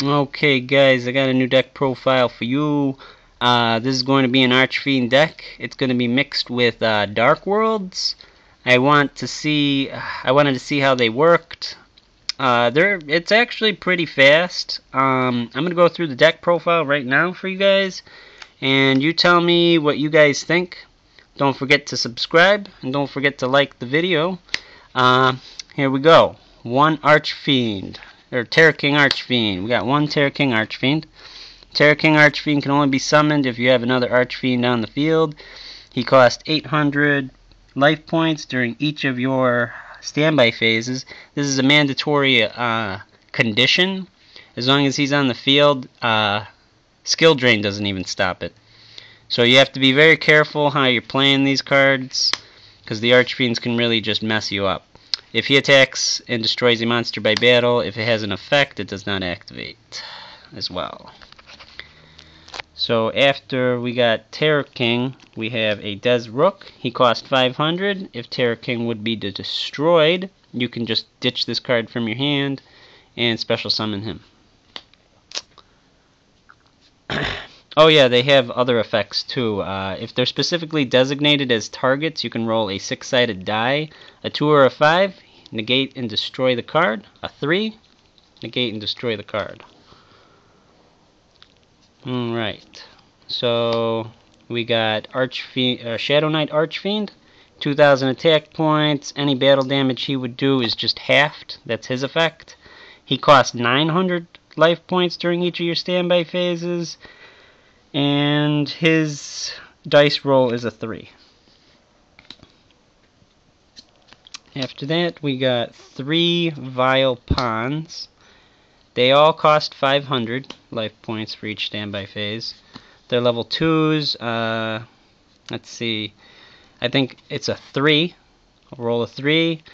Okay guys, I got a new deck profile for you. This is going to be an Archfiend deck. It's going to be mixed with Darkworlds. I wanted to see how they worked. It's actually pretty fast. I'm going to go through the deck profile right now for you guys, and you tell me what you guys think. Don't forget to subscribe, and don't forget to like the video. Here we go. One Archfiend. Or Terror King Archfiend. We got one Terror King Archfiend. Terror King Archfiend can only be summoned if you have another Archfiend on the field. He costs 800 life points during each of your standby phases. This is a mandatory condition. As long as he's on the field, skill drain doesn't even stop it. So you have to be very careful how you're playing these cards, because the Archfiends can really just mess you up. If he attacks and destroys a monster by battle, if it has an effect, it does not activate as well. So after we got Terror King, we have a Des Rook. He costs 500. If Terror King would be destroyed, you can just ditch this card from your hand and special summon him. Oh yeah, they have other effects too. If they're specifically designated as targets, you can roll a 6-sided die, a 2 or a 5, negate and destroy the card, a 3, negate and destroy the card. Alright, so we got Shadow Knight Archfiend, 2,000 attack points. Any battle damage he would do is just halved. That's his effect. He costs 900 life points during each of your standby phases, and his dice roll is a 3. After that, we got 3 Vile Pawns. They all cost 500 life points for each standby phase. They're level 2s. Let's see. I think it's a 3. I'll roll a 3.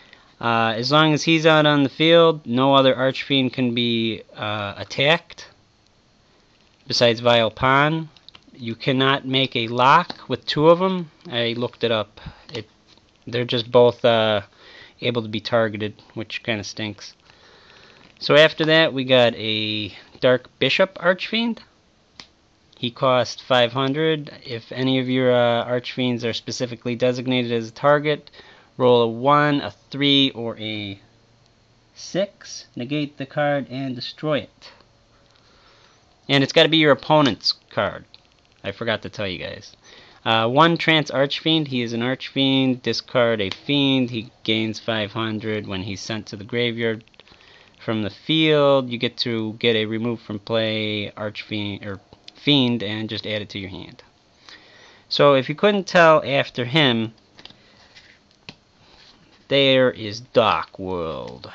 As long as he's out on the field, no other Archfiend can be attacked besides Vile Pawn. You cannot make a lock with 2 of them. I looked it up. They're just both able to be targeted, which kind of stinks. So after that, we got a Dark Bishop Archfiend. He costs 500. If any of your Archfiends are specifically designated as a target, roll a 1, a 3, or a 6. Negate the card and destroy it. And it's got to be your opponent's card. I forgot to tell you guys. 1 Trance Archfiend. He is an Archfiend. Discard a Fiend. He gains 500 when he's sent to the graveyard from the field. You get to get a remove from play Archfiend or Fiend and just add it to your hand. So if you couldn't tell after him, there is Darkworld.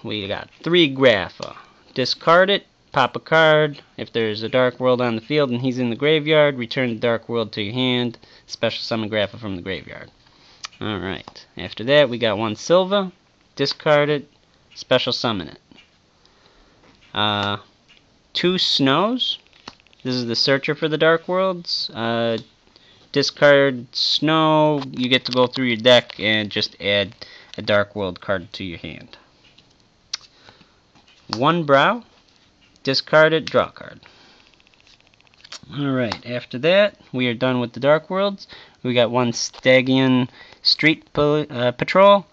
We got 3 Grapha. Discard it. Pop a card. If there's a Darkworld on the field and he's in the graveyard, return the Darkworld to your hand. Special summon Grapha from the graveyard. Alright. After that, we got 1 Silva. Discard it. Special summon it. 2 Snows. This is the searcher for the Darkworlds. Discard Snow. You get to go through your deck and just add a Darkworld card to your hand. 1 Brow. Discard it, draw a card. Alright, after that, we are done with the Darkworlds. We got 1 Stygian Street Patrol.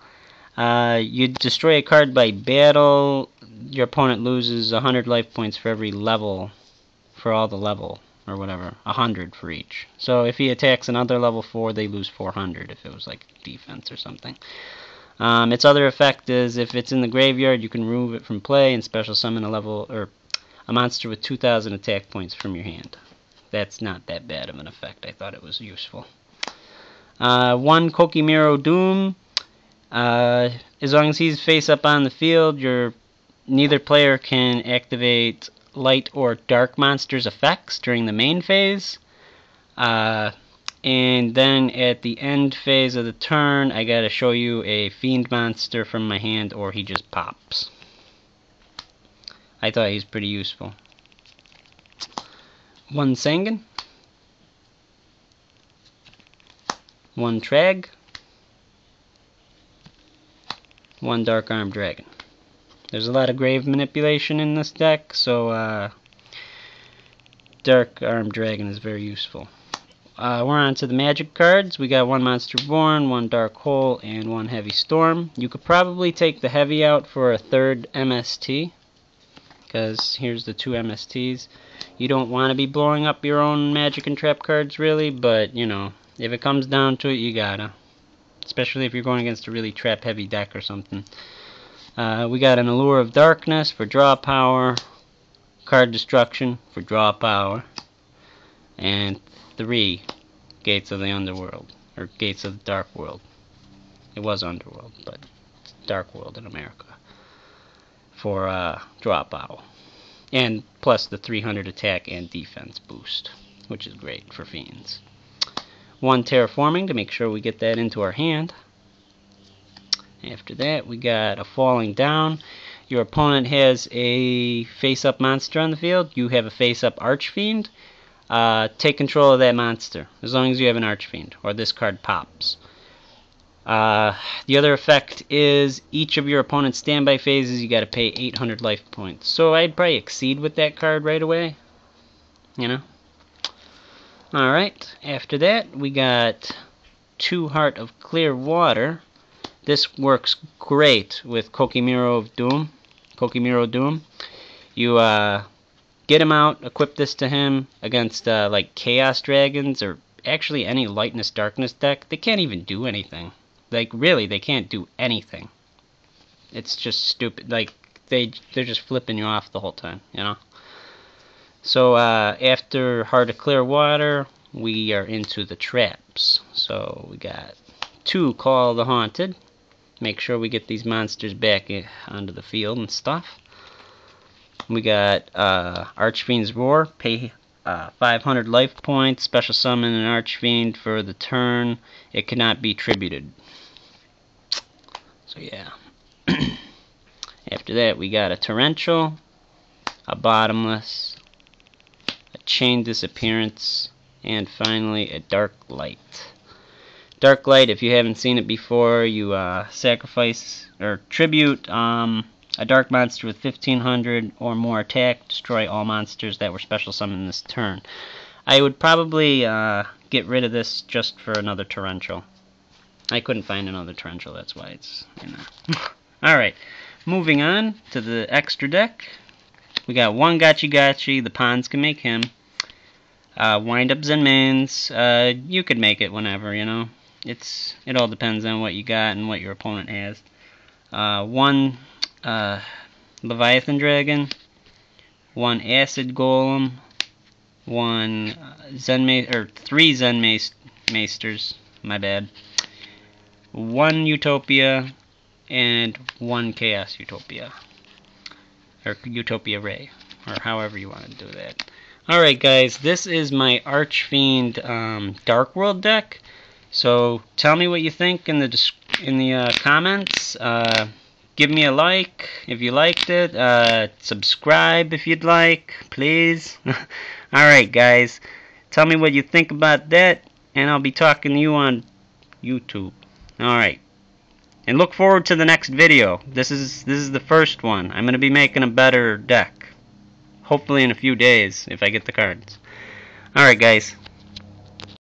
You destroy a card by battle. Your opponent loses 100 life points for every level, for all the level, or whatever. 100 for each. So if he attacks another level 4, they lose 400 if it was like defense or something. Its other effect is if it's in the graveyard, you can remove it from play and special summon a monster with 2,000 attack points from your hand. That's not that bad of an effect. I thought it was useful. 1 Kokimiro Doom. As long as he's face up on the field, neither player can activate light or dark monsters effects during the main phase. And then at the end phase of the turn, I gotta show you a fiend monster from my hand, or he just pops. I thought he was pretty useful. 1 Sangan. 1 Trag. 1 Dark Armed Dragon. There's a lot of grave manipulation in this deck, so Dark Arm Dragon is very useful. We're on to the magic cards. We got one Monster Born, one Dark Hole, and one Heavy Storm. You could probably take the Heavy out for a third MST, because here's the two MSTs. You don't want to be blowing up your own magic and trap cards, really, but, you know, if it comes down to it, you gotta. Especially if you're going against a really trap-heavy deck or something. We got an Allure of Darkness for draw power, Card Destruction for draw power, and 3 Gates of the Underworld, or Gates of the Dark World. It was Underworld, but it's Dark World in America, for draw power. And plus the 300 attack and defense boost, which is great for Fiends. 1 Terraforming to make sure we get that into our hand. After that, we got a Falling Down. Your opponent has a face-up monster on the field. You have a face-up Archfiend. Take control of that monster, as long as you have an Archfiend, or this card pops. The other effect is each of your opponent's standby phases, you gotta pay 800 life points. So I'd probably exceed with that card right away. You know? Alright, after that, we got 2 Heart of Clear Water. This works great with Kokimiro Doom. You get him out, equip this to him against like Chaos Dragons, or actually any Lightness Darkness deck. They can't even do anything. Like, really, they can't do anything. It's just stupid. Like, they're just flipping you off the whole time, you know? So, after Heart of Clear Water, we are into the traps. So, we got 2 Call the Haunted. Make sure we get these monsters back onto the field and stuff. We got Archfiend's Roar. Pay 500 life points. Special summon an Archfiend for the turn. It cannot be tributed. So yeah. After that, we got a Torrential, a Bottomless, a Chain Disappearance, and finally a Dark Light. Dark Light, if you haven't seen it before, you sacrifice or tribute a dark monster with 1500 or more attack. Destroy all monsters that were special summoned this turn. I would probably get rid of this just for another Torrential. I couldn't find another Torrential, that's why it's, you know. Alright, moving on to the extra deck. We got 1 Gachi Gachi, the pawns can make him. Wind-ups and mains, you could make it whenever, you know. It all depends on what you got and what your opponent has. 1 Leviathan Dragon, 1 Acid Golem, 3 Zen Maesters, my bad. 1 Utopia, and 1 Chaos Utopia. Or Utopia Ray, or however you want to do that. Alright guys, this is my Archfiend Darkworld deck. So tell me what you think in the comments. Give me a like if you liked it. Subscribe if you'd like, please. Alright guys, tell me what you think about that, and I'll be talking to you on YouTube. Alright. And look forward to the next video. This is the first one. I'm going to be making a better deck. Hopefully in a few days, if I get the cards. Alright guys.